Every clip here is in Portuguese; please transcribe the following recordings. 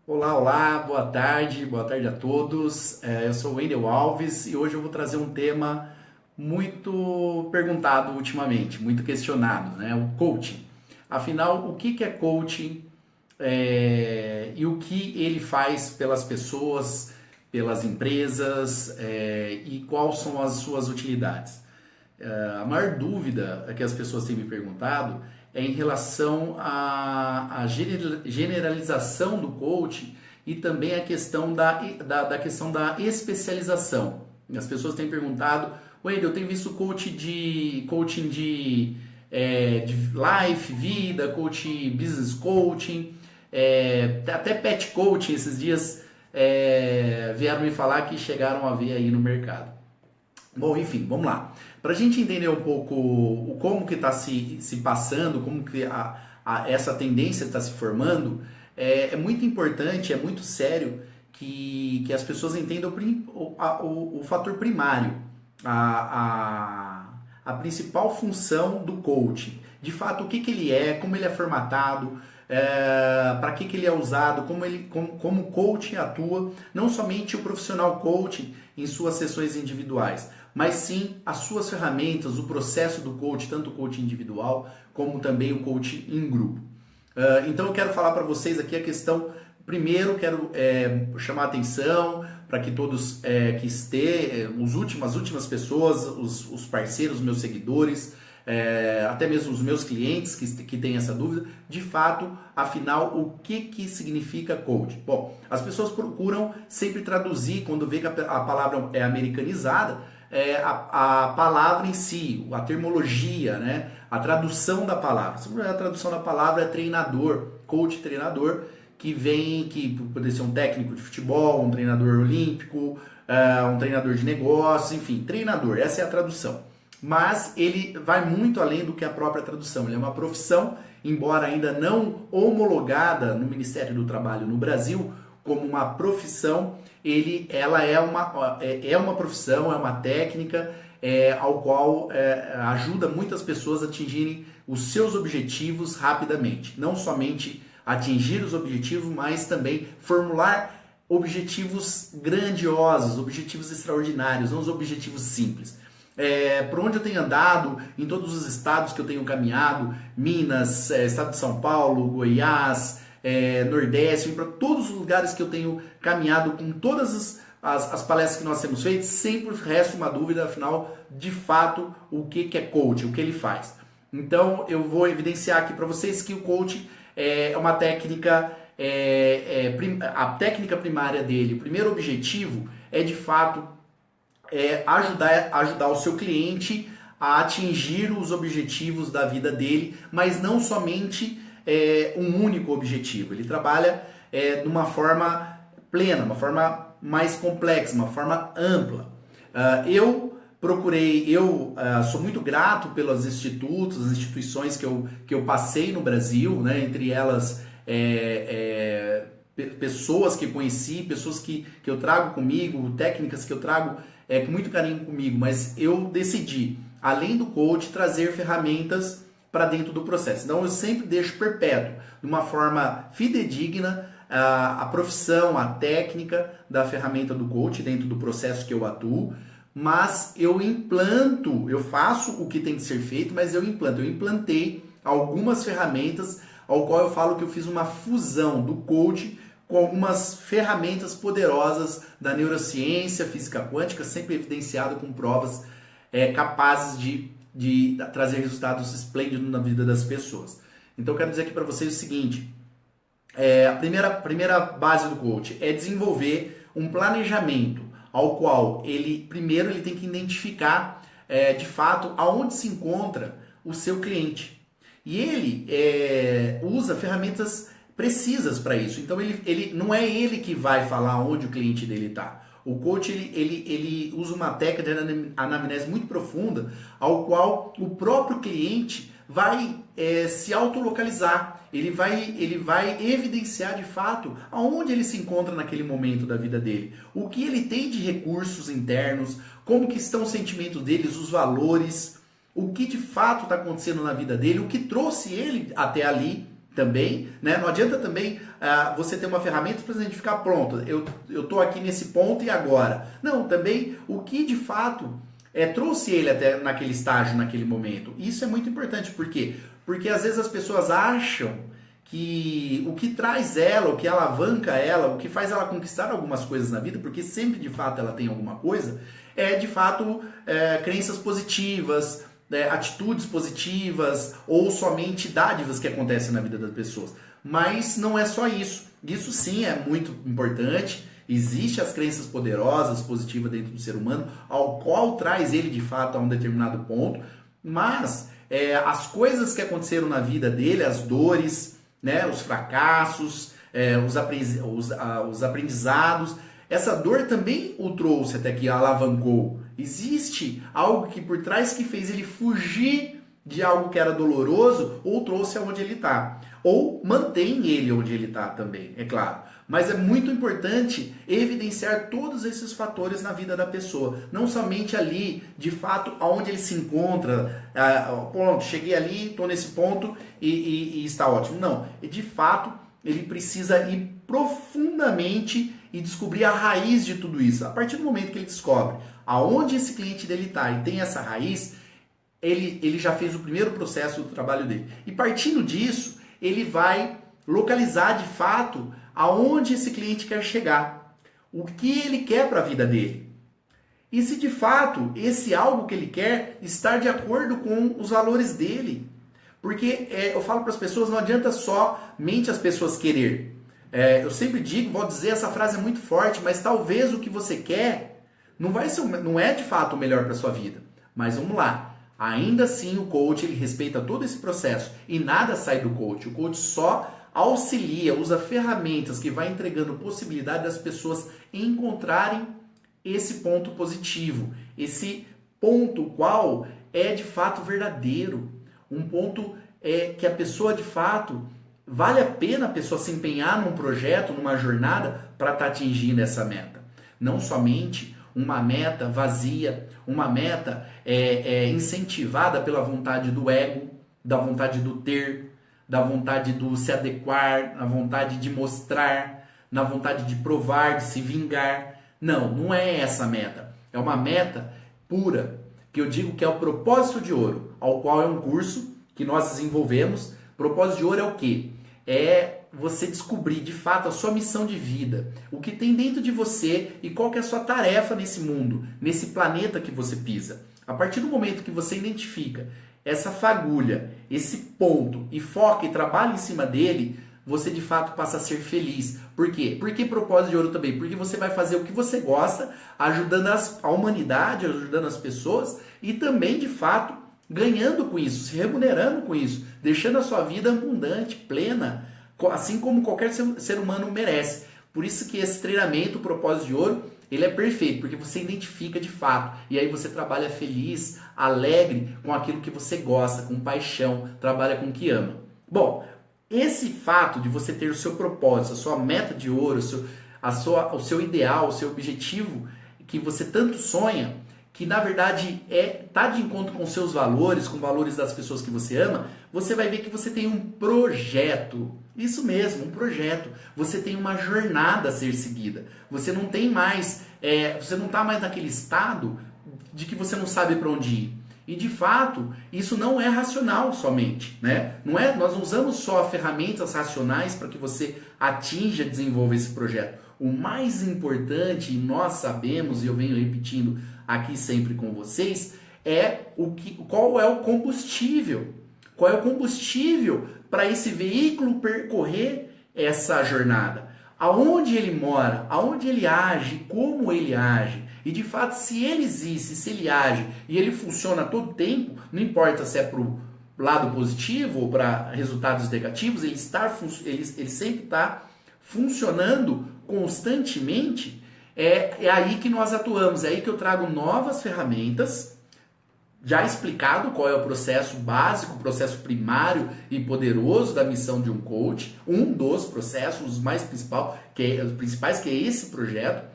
Olá, olá, boa tarde a todos. Eu sou o Wendel Alves e hoje eu vou trazer um tema muito perguntado ultimamente, muito questionado, né? O coaching. Afinal, o que é coaching e o que ele faz pelas pessoas, pelas empresas e quais são as suas utilidades? A maior dúvida que as pessoas têm me perguntado é em relação à generalização do coach e também a questão da questão da especialização. As pessoas têm perguntado, Wendel, eu tenho visto coaching de life, vida, coaching, business coaching, até pet coaching esses dias vieram me falar que chegaram a ver aí no mercado. Bom, enfim, vamos lá. Para a gente entender um pouco como que está se passando, como que essa tendência está se formando, é muito importante, é muito sério que as pessoas entendam o fator primário, a principal função do coaching. De fato, o que ele é, como ele é formatado, para que ele é usado, como o coaching atua, não somente o profissional coaching em suas sessões individuais, mas sim as suas ferramentas, o processo do coaching, tanto o coaching individual como também o coaching em grupo. Então eu quero falar para vocês aqui a questão, primeiro quero chamar a atenção para que todos que estejam, as últimas pessoas, os parceiros, os meus seguidores, até mesmo os meus clientes que têm essa dúvida, de fato, afinal, o que significa coach? Bom, as pessoas procuram sempre traduzir, quando vê que a palavra é americanizada, a palavra em si, a termologia, né? A tradução da palavra. A tradução da palavra é treinador, coach treinador, que pode ser um técnico de futebol, um treinador olímpico, um treinador de negócios, enfim, treinador, essa é a tradução. Mas ele vai muito além do que a própria tradução. Ele é uma profissão, embora ainda não homologada no Ministério do Trabalho no Brasil como uma profissão, ela é uma profissão, é uma técnica ao qual ajuda muitas pessoas a atingirem os seus objetivos rapidamente. Não somente atingir os objetivos, mas também formular objetivos grandiosos, objetivos extraordinários, não os objetivos simples. Por onde eu tenho andado, em todos os estados que eu tenho caminhado, Minas, estado de São Paulo, Goiás, Nordeste, para todos os lugares que eu tenho caminhado com todas as palestras que nós temos feito, sempre resta uma dúvida, afinal, de fato, o que é coach, o que ele faz. Então, eu vou evidenciar aqui para vocês que o coach é uma técnica, a técnica primária dele, o primeiro objetivo é, de fato, ajudar o seu cliente a atingir os objetivos da vida dele, mas não somente um único objetivo. Ele trabalha de uma forma plena, uma forma mais complexa, uma forma ampla. Eu sou muito grato pelos institutos, as instituições que eu passei no Brasil, né? Entre elas pessoas que conheci, pessoas que eu trago comigo, técnicas que eu trago com muito carinho comigo, mas eu decidi, além do coach, trazer ferramentas para dentro do processo. Então eu sempre deixo perpétuo, de uma forma fidedigna, a profissão, a técnica da ferramenta do coach dentro do processo que eu atuo, mas eu faço o que tem que ser feito, mas eu implantei algumas ferramentas ao qual eu falo que eu fiz uma fusão do coach com algumas ferramentas poderosas da neurociência, física quântica, sempre evidenciado com provas capazes de trazer resultados esplêndidos na vida das pessoas. Então eu quero dizer aqui para vocês o seguinte, a primeira base do coach é desenvolver um planejamento ao qual primeiro ele tem que identificar de fato aonde se encontra o seu cliente. E ele usa ferramentas precisas para isso. Então ele não é ele que vai falar onde o cliente dele está. O coach ele usa uma técnica de anamnese muito profunda, ao qual o próprio cliente vai se autolocalizar. Ele vai evidenciar de fato aonde ele se encontra naquele momento da vida dele, o que ele tem de recursos internos, como que estão os sentimentos deles, os valores, o que de fato está acontecendo na vida dele, o que trouxe ele até ali, também, né? Não adianta também você ter uma ferramenta para a gente ficar pronto. Eu tô aqui nesse ponto e agora. Não, também o que de fato trouxe ele até naquele estágio, naquele momento. Isso é muito importante. Por quê? Porque às vezes as pessoas acham que o que traz ela, o que alavanca ela, o que faz ela conquistar algumas coisas na vida, porque sempre de fato ela tem alguma coisa, é de fato crenças positivas, atitudes positivas ou somente dádivas que acontecem na vida das pessoas. Mas não é só isso. Isso sim é muito importante. Existem as crenças poderosas, positivas dentro do ser humano, ao qual traz ele de fato a um determinado ponto, mas as coisas que aconteceram na vida dele, as dores, né, os fracassos, os aprendizados, essa dor também o trouxe até que alavancou. Existe algo que por trás que fez ele fugir de algo que era doloroso ou trouxe aonde ele está. Ou mantém ele onde ele está também, é claro. Mas é muito importante evidenciar todos esses fatores na vida da pessoa. Não somente ali, de fato, aonde ele se encontra. Pronto, cheguei ali, estou nesse ponto e está ótimo. Não, de fato, ele precisa ir profundamente e descobrir a raiz de tudo isso. A partir do momento que ele descobre aonde esse cliente dele está e tem essa raiz, ele já fez o primeiro processo do trabalho dele. E partindo disso, ele vai localizar de fato aonde esse cliente quer chegar, o que ele quer para a vida dele. E se de fato esse algo que ele quer estar de acordo com os valores dele. Porque eu falo para as pessoas, não adianta somente as pessoas querer. Eu sempre digo, vou dizer, essa frase é muito forte, mas talvez o que você quer não é de fato o melhor para sua vida. Mas vamos lá. Ainda assim, o coach ele respeita todo esse processo e nada sai do coach. O coach só auxilia, usa ferramentas que vai entregando possibilidade das pessoas encontrarem esse ponto positivo, esse ponto qual é de fato verdadeiro, um ponto que a pessoa de fato vale a pena a pessoa se empenhar num projeto, numa jornada para estar atingindo essa meta. Não somente uma meta vazia, uma meta incentivada pela vontade do ego, da vontade do ter, da vontade do se adequar, na vontade de mostrar, na vontade de provar, de se vingar. Não é essa a meta. É uma meta pura, que eu digo que é o propósito de ouro, ao qual é um curso que nós desenvolvemos. Propósito de ouro é o quê? É você descobrir de fato a sua missão de vida, o que tem dentro de você e qual que é a sua tarefa nesse mundo, nesse planeta que você pisa. A partir do momento que você identifica essa fagulha, esse ponto e foca e trabalha em cima dele, você de fato passa a ser feliz. Por quê? Por que propósito de ouro também? Porque você vai fazer o que você gosta, ajudando a humanidade, ajudando as pessoas e também de fato ganhando com isso, se remunerando com isso, deixando a sua vida abundante, plena, assim como qualquer ser humano merece. Por isso que esse treinamento, o propósito de ouro, ele é perfeito, porque você identifica de fato. E aí você trabalha feliz, alegre com aquilo que você gosta, com paixão, trabalha com o que ama. Bom, esse fato de você ter o seu propósito, a sua meta de ouro, o seu ideal, o seu objetivo que você tanto sonha, que na verdade tá de encontro com seus valores, com valores das pessoas que você ama, você vai ver que você tem um projeto. Isso mesmo, um projeto. Você tem uma jornada a ser seguida. Você não tem mais, você não está mais naquele estado de que você não sabe para onde ir. E de fato, isso não é racional somente, né? Nós não usamos só ferramentas racionais para que você atinja, desenvolva esse projeto. O mais importante, e nós sabemos, e eu venho repetindo aqui sempre com vocês, qual é o combustível. Qual é o combustível para esse veículo percorrer essa jornada? Aonde ele mora, aonde ele age, como ele age. E de fato, se ele existe, se ele age e ele funciona a todo tempo, não importa se é para o lado positivo ou para resultados negativos, ele sempre está funcionando constantemente, é aí que nós atuamos, é aí que eu trago novas ferramentas, já explicado qual é o processo básico, o processo primário e poderoso da missão de um coach, um dos processos, os mais principais, que é esse projeto,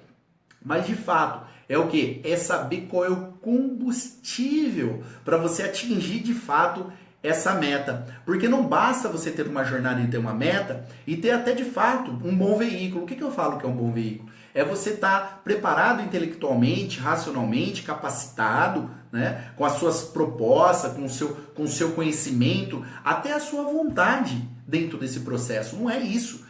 mas de fato, é o que? É saber qual é o combustível para você atingir de fato essa meta. Porque não basta você ter uma jornada e ter uma meta e ter até de fato um bom veículo. O que eu falo que é um bom veículo? É você estar preparado intelectualmente, racionalmente, capacitado, né, com as suas propostas, com o seu conhecimento, até a sua vontade dentro desse processo. Não é isso.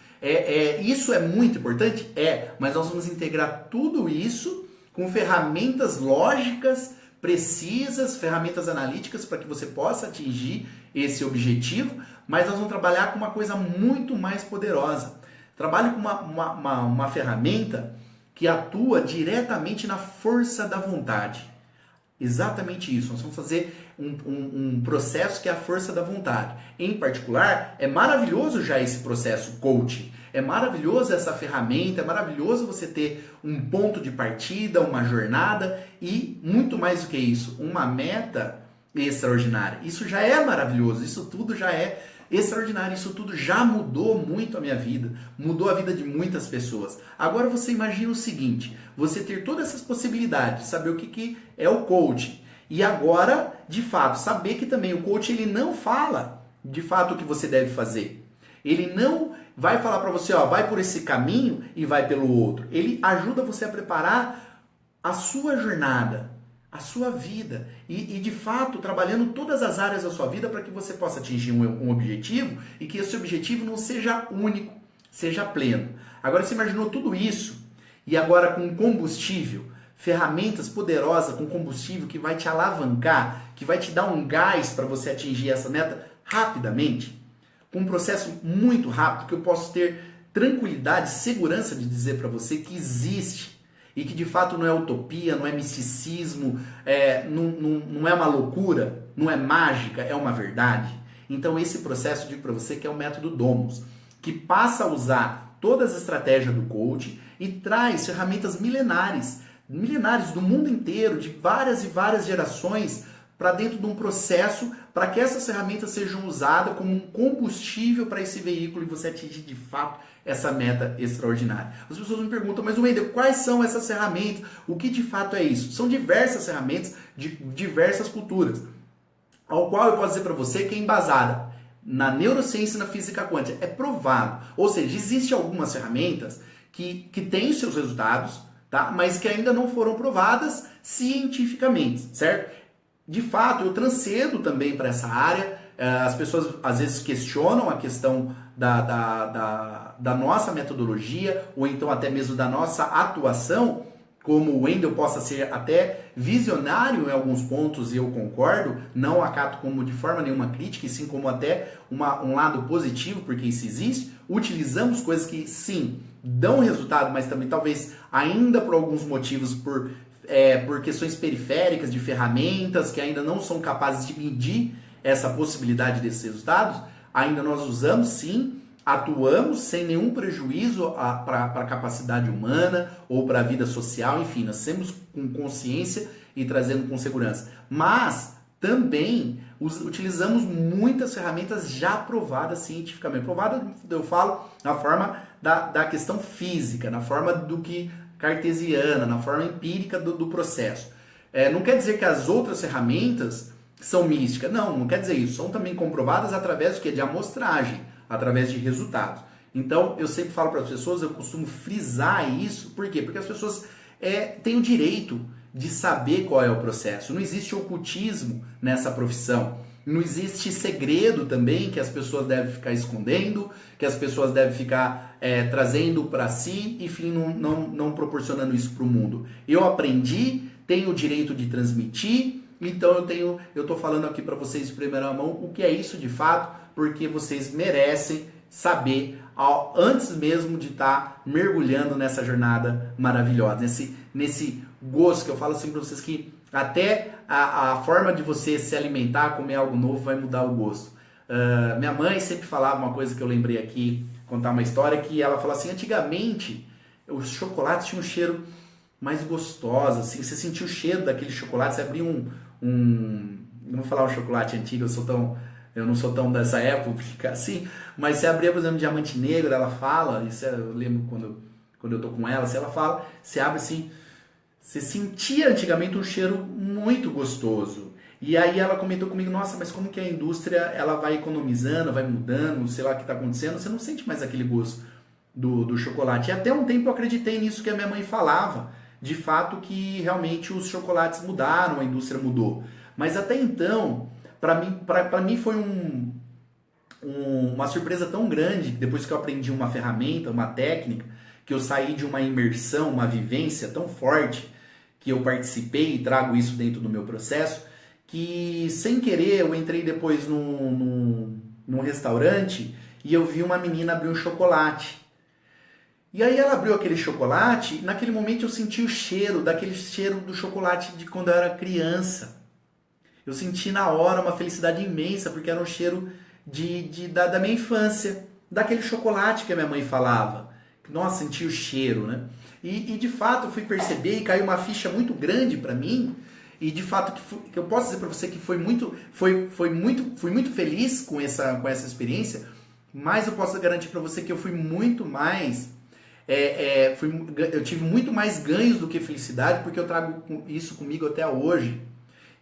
Isso é muito importante? Mas nós vamos integrar tudo isso com ferramentas lógicas, precisas, ferramentas analíticas para que você possa atingir esse objetivo, mas nós vamos trabalhar com uma coisa muito mais poderosa. Trabalhe com uma ferramenta que atua diretamente na força da vontade. Exatamente isso. Nós vamos fazer um processo que é a força da vontade. Em particular, é maravilhoso já esse processo coaching. É maravilhoso essa ferramenta, é maravilhoso você ter um ponto de partida, uma jornada e, muito mais do que isso, uma meta extraordinária. Isso já é maravilhoso, isso tudo já é extraordinário, isso tudo já mudou muito a minha vida, mudou a vida de muitas pessoas. Agora você imagina o seguinte, você ter todas essas possibilidades, saber o que é o coaching e agora, de fato, saber que também o coaching ele não fala de fato o que você deve fazer. Ele não vai falar para você, ó, vai por esse caminho e vai pelo outro. Ele ajuda você a preparar a sua jornada, a sua vida e de fato trabalhando todas as áreas da sua vida para que você possa atingir um objetivo e que esse objetivo não seja único, seja pleno. Agora você imaginou tudo isso e agora com combustível, ferramentas poderosas com combustível que vai te alavancar, que vai te dar um gás para você atingir essa meta rapidamente, com um processo muito rápido que eu posso ter tranquilidade, segurança de dizer para você que existe. E que de fato não é utopia, não é misticismo, não é uma loucura, não é mágica, é uma verdade. Então esse processo, eu digo para você que é o método Domus, que passa a usar todas as estratégias do coaching e traz ferramentas milenares do mundo inteiro, de várias e várias gerações, para dentro de um processo, para que essas ferramentas sejam usadas como um combustível para esse veículo e você atingir de fato essa meta extraordinária. As pessoas me perguntam, mas Wendel, quais são essas ferramentas? O que de fato é isso? São diversas ferramentas de diversas culturas, ao qual eu posso dizer para você que é embasada na neurociência e na física quântica. É provado. Ou seja, existem algumas ferramentas que têm seus resultados, tá? Mas que ainda não foram provadas cientificamente, certo? De fato, eu transcedo também para essa área. As pessoas às vezes questionam a questão da nossa metodologia ou então até mesmo da nossa atuação, como o Wendel possa ser até visionário em alguns pontos e eu concordo, não acato como de forma nenhuma crítica, e sim como até um lado positivo, porque isso existe. Utilizamos coisas que sim, dão resultado, mas também talvez ainda por alguns motivos, por questões periféricas de ferramentas que ainda não são capazes de medir essa possibilidade desses resultados, ainda nós usamos sim, atuamos sem nenhum prejuízo para a capacidade humana ou para a vida social, enfim, nós temos com consciência e trazendo com segurança. Mas também utilizamos muitas ferramentas já provadas cientificamente. Provadas, eu falo, na forma da questão física, na forma do que cartesiana, na forma empírica do processo. Não quer dizer que as outras ferramentas são místicas. Não quer dizer isso. São também comprovadas através do quê? De amostragem, através de resultados. Então, eu sempre falo para as pessoas, eu costumo frisar isso. Por quê? Porque as pessoas têm o direito de saber qual é o processo. Não existe ocultismo nessa profissão. Não existe segredo também que as pessoas devem ficar escondendo, que as pessoas devem ficar trazendo para si, enfim, não proporcionando isso para o mundo. Eu aprendi, tenho o direito de transmitir, então eu estou falando aqui para vocês de primeira mão o que é isso de fato, porque vocês merecem saber antes mesmo de estar mergulhando nessa jornada maravilhosa, nesse gosto que eu falo assim para vocês que até a forma de você se alimentar, comer algo novo, vai mudar o gosto. Minha mãe sempre falava uma coisa que eu lembrei aqui, contar uma história, que ela falou assim, antigamente os chocolates tinham um cheiro mais gostoso, assim, você sentia o cheiro daquele chocolate, você abria não vou falar um chocolate antigo, eu não sou tão dessa época assim, mas você abria, por exemplo, um diamante negro, ela fala, isso eu lembro quando eu tô com ela, ela fala, você abre assim, você sentia antigamente um cheiro muito gostoso. E aí ela comentou comigo, nossa, mas como que a indústria ela vai economizando, vai mudando, sei lá o que está acontecendo, você não sente mais aquele gosto do chocolate. E até um tempo eu acreditei nisso que a minha mãe falava, de fato que realmente os chocolates mudaram, a indústria mudou. Mas até então, para mim foi uma surpresa tão grande, depois que eu aprendi uma ferramenta, uma técnica, que eu saí de uma imersão, uma vivência tão forte, que eu participei e trago isso dentro do meu processo, que sem querer eu entrei depois num restaurante e eu vi uma menina abrir um chocolate. E aí ela abriu aquele chocolate, e naquele momento eu senti o cheiro, daquele cheiro do chocolate de quando eu era criança. Eu senti na hora uma felicidade imensa, porque era um cheiro da minha infância, daquele chocolate que a minha mãe falava. Nossa, senti o cheiro, né? E de fato eu fui perceber e caiu uma ficha muito grande para mim. E de fato que eu posso dizer para você que fui muito feliz com essa experiência, mas eu posso garantir para você que eu fui muito mais eu tive muito mais ganhos do que felicidade, porque eu trago isso comigo até hoje.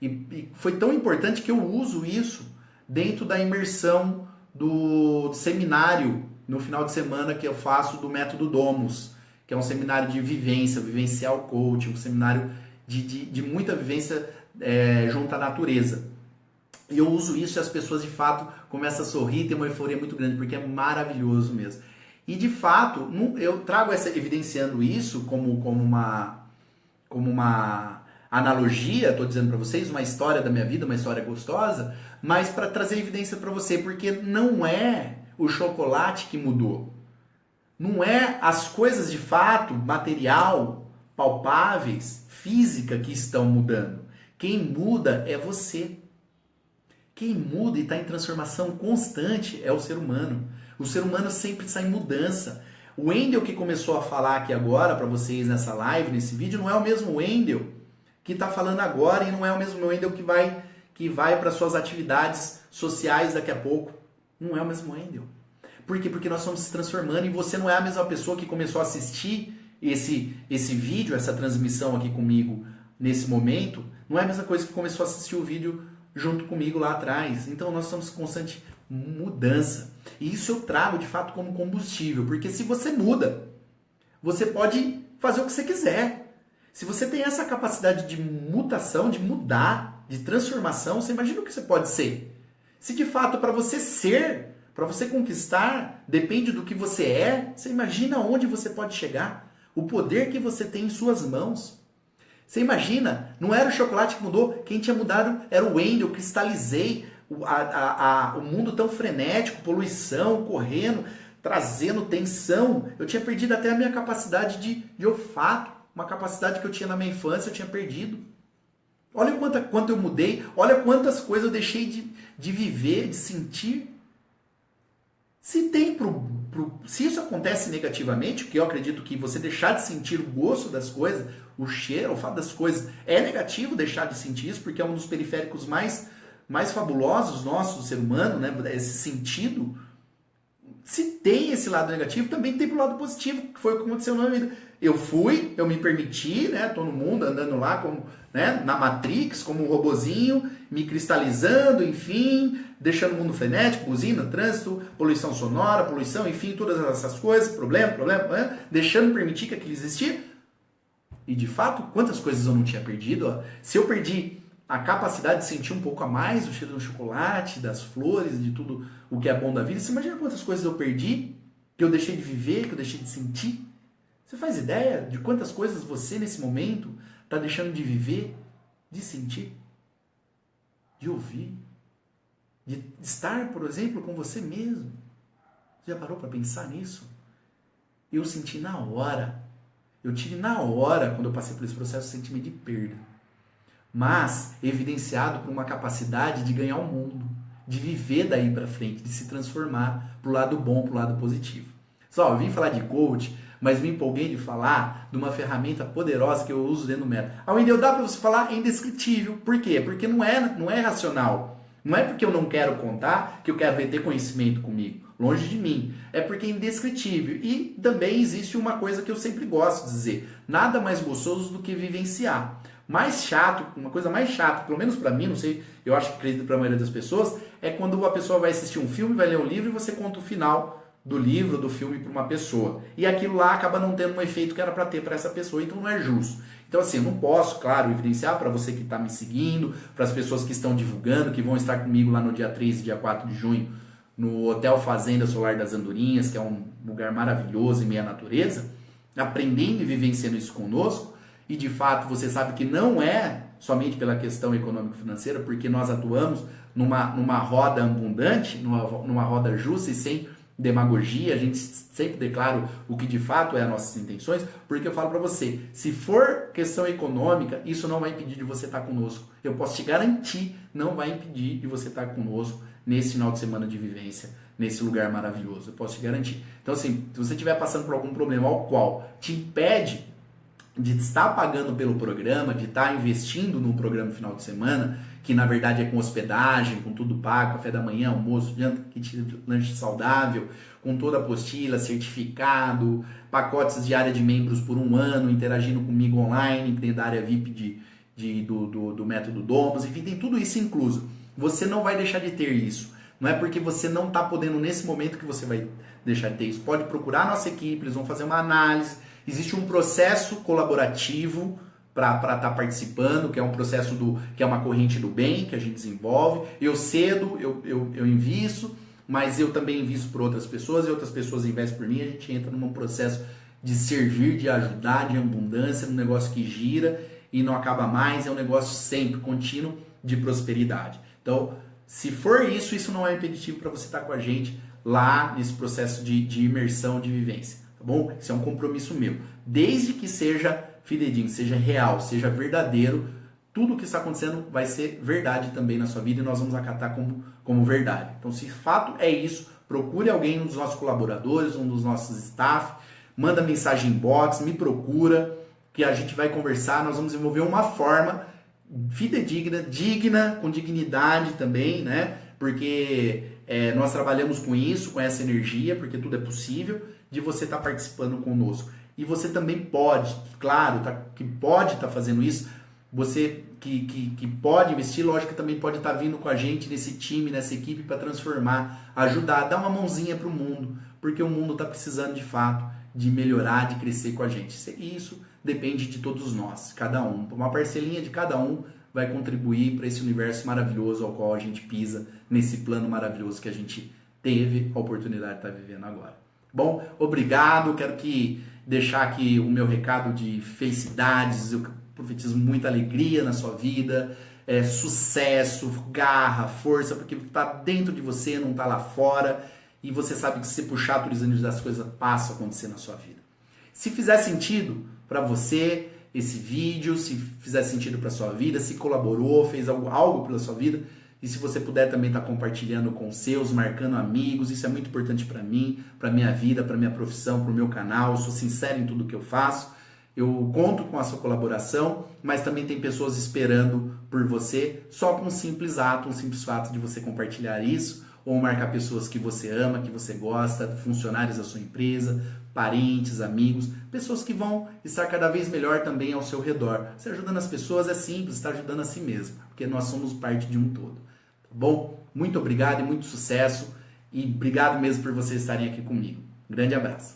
E foi tão importante que eu uso isso dentro da imersão do seminário no final de semana que eu faço do Método Domus, que é um seminário de vivência, vivencial coaching, um seminário de muita vivência junto à natureza. E eu uso isso e as pessoas de fato começam a sorrir, tem uma euforia muito grande, porque é maravilhoso mesmo. E de fato, eu trago evidenciando isso como uma analogia, estou dizendo para vocês, uma história da minha vida, uma história gostosa, mas para trazer evidência para você, porque não é o chocolate que mudou. Não é as coisas de fato, material, palpáveis, física que estão mudando. Quem muda é você. Quem muda e está em transformação constante é o ser humano. O ser humano sempre está em mudança. O Wendel que começou a falar aqui agora para vocês nessa live, nesse vídeo, não é o mesmo Wendel que está falando agora e não é o mesmo Wendel que vai para suas atividades sociais daqui a pouco. Não é o mesmo Wendel. Por quê? Porque nós estamos se transformando e você não é a mesma pessoa que começou a assistir esse vídeo, essa transmissão aqui comigo nesse momento. Não é a mesma coisa que começou a assistir o vídeo junto comigo lá atrás. Então nós estamos em constante mudança. E isso eu trago de fato como combustível, porque se você muda, você pode fazer o que você quiser. Se você tem essa capacidade de mutação, de mudar, de transformação, você imagina o que você pode ser. Se de fato para você ser, para você conquistar, depende do que você é, você imagina onde você pode chegar, o poder que você tem em suas mãos. Você imagina, não era o chocolate que mudou, quem tinha mudado era o Wendel, eu cristalizei o mundo tão frenético, poluição, correndo, trazendo tensão. Eu tinha perdido até a minha capacidade de olfato, uma capacidade que eu tinha na minha infância, eu tinha perdido. Olha quanto eu mudei, olha quantas coisas eu deixei de viver, de sentir. Se isso acontece negativamente, porque eu acredito que você deixar de sentir o gosto das coisas, o cheiro, o fato das coisas, é negativo deixar de sentir isso, porque é um dos periféricos mais fabulosos nossos, do ser humano, né? Esse sentido. Se tem esse lado negativo, também tem pro lado positivo, que foi o que aconteceu na minha vida. Eu me permiti, né? Tô no mundo, andando lá como, né? Na Matrix, como um robozinho, me cristalizando, enfim, deixando o mundo frenético, buzina, trânsito, poluição sonora, poluição, enfim, todas essas coisas, problema, né? Deixando permitir que aquilo existia. E de fato, quantas coisas eu não tinha perdido? Ó. Se eu perdi a capacidade de sentir um pouco a mais o cheiro do chocolate, das flores, de tudo o que é bom da vida, você imagina quantas coisas eu perdi, que eu deixei de viver, que eu deixei de sentir? Você faz ideia de quantas coisas você, nesse momento, está deixando de viver, de sentir, de ouvir, de estar, por exemplo, com você mesmo? Você já parou para pensar nisso? Eu senti na hora. Eu tive na hora, quando eu passei por esse processo, sentimento de perda. Mas evidenciado por uma capacidade de ganhar o mundo, de viver daí para frente, de se transformar para o lado bom, para o lado positivo. Só, eu vim falar de coach, mas me empolguei de falar de uma ferramenta poderosa que eu uso dentro do método. A Wendel, dá para você falar, é indescritível. Por quê? Porque não é racional. Não é porque eu não quero contar que eu quero reter conhecimento comigo. longe de mim. É porque é indescritível. E também existe uma coisa que eu sempre gosto de dizer: nada mais gostoso do que vivenciar. Mais chato, uma coisa mais chata, pelo menos para mim, não sei, eu acho que acredito para a maioria das pessoas, é quando a pessoa vai assistir um filme, vai ler um livro e você conta o final do livro, do filme para uma pessoa. E aquilo lá acaba não tendo um efeito que era para ter para essa pessoa, então não é justo. Então assim, eu não posso, claro, evidenciar para você que está me seguindo, para as pessoas que estão divulgando, que vão estar comigo lá no dia 3 e dia 4 de junho, no Hotel Fazenda Solar das Andorinhas, que é um lugar maravilhoso em meia natureza, aprendendo e vivenciando isso conosco. E de fato você sabe que não é somente pela questão econômico-financeira, porque nós atuamos numa roda abundante, numa roda justa e sem demagogia. A gente sempre declara o que de fato é as nossas intenções, porque eu falo para você, se for questão econômica, isso não vai impedir de você estar conosco. Eu posso te garantir, não vai impedir de você estar conosco nesse final de semana de vivência, nesse lugar maravilhoso. Eu posso te garantir. Então assim, se você estiver passando por algum problema ao qual te impede de estar pagando pelo programa, de estar investindo num programa no final de semana, que na verdade é com hospedagem, com tudo pago, café da manhã, almoço, janta, kit lanche saudável, com toda a apostila, certificado, pacotes de área de membros por 1 ano, interagindo comigo online, dentro da área VIP do método Domus, enfim, tem tudo isso incluso. Você não vai deixar de ter isso. Não é porque você não está podendo nesse momento que você vai deixar de ter isso. Pode procurar a nossa equipe, eles vão fazer uma análise. Existe um processo colaborativo para estar participando, que é um processo que é uma corrente do bem que a gente desenvolve. Eu cedo, eu invisto, mas eu também invisto por outras pessoas e outras pessoas investem por mim. A gente entra num processo de servir, de ajudar, de abundância, num negócio que gira e não acaba mais. É um negócio sempre contínuo de prosperidade. Então, se for isso, isso não é impeditivo para você estar com a gente lá nesse processo de imersão, de vivência. Tá bom? Isso é um compromisso meu. Desde que seja fidedigno, seja real, seja verdadeiro, tudo o que está acontecendo vai ser verdade também na sua vida e nós vamos acatar como verdade. Então, se fato é isso, procure alguém, um dos nossos colaboradores, um dos nossos staff, manda mensagem inbox, me procura, que a gente vai conversar, nós vamos desenvolver uma forma fidedigna, digna, com dignidade também, né? Porque nós trabalhamos com isso, com essa energia, porque tudo é possível, de você estar participando conosco. E você também pode, claro, que pode estar fazendo isso, você que pode investir, lógico que também pode estar vindo com a gente nesse time, nessa equipe para transformar, ajudar, dar uma mãozinha para o mundo, porque o mundo está precisando de fato de melhorar, de crescer com a gente. E isso depende de todos nós, cada um. Uma parcelinha de cada um vai contribuir para esse universo maravilhoso ao qual a gente pisa, nesse plano maravilhoso que a gente teve a oportunidade de estar vivendo agora. Bom, obrigado, quero deixar aqui o meu recado de felicidades, eu profetizo muita alegria na sua vida, sucesso, garra, força, porque está dentro de você, não está lá fora, e você sabe que se você puxar por os das coisas passam a acontecer na sua vida. Se fizer sentido para você esse vídeo, se fizer sentido para sua vida, se colaborou, fez algo pela sua vida, e se você puder também estar compartilhando com seus, marcando amigos, isso é muito importante para mim, para minha vida, para minha profissão, para o meu canal. Eu sou sincero em tudo que eu faço. Eu conto com a sua colaboração, mas também tem pessoas esperando por você, só com um simples ato, um simples fato de você compartilhar isso, ou marcar pessoas que você ama, que você gosta, funcionários da sua empresa, parentes, amigos, pessoas que vão estar cada vez melhor também ao seu redor. Você ajudando as pessoas é simples, está ajudando a si mesmo, porque nós somos parte de um todo. Tá bom? Muito obrigado e muito sucesso, e obrigado mesmo por vocês estarem aqui comigo. Um grande abraço.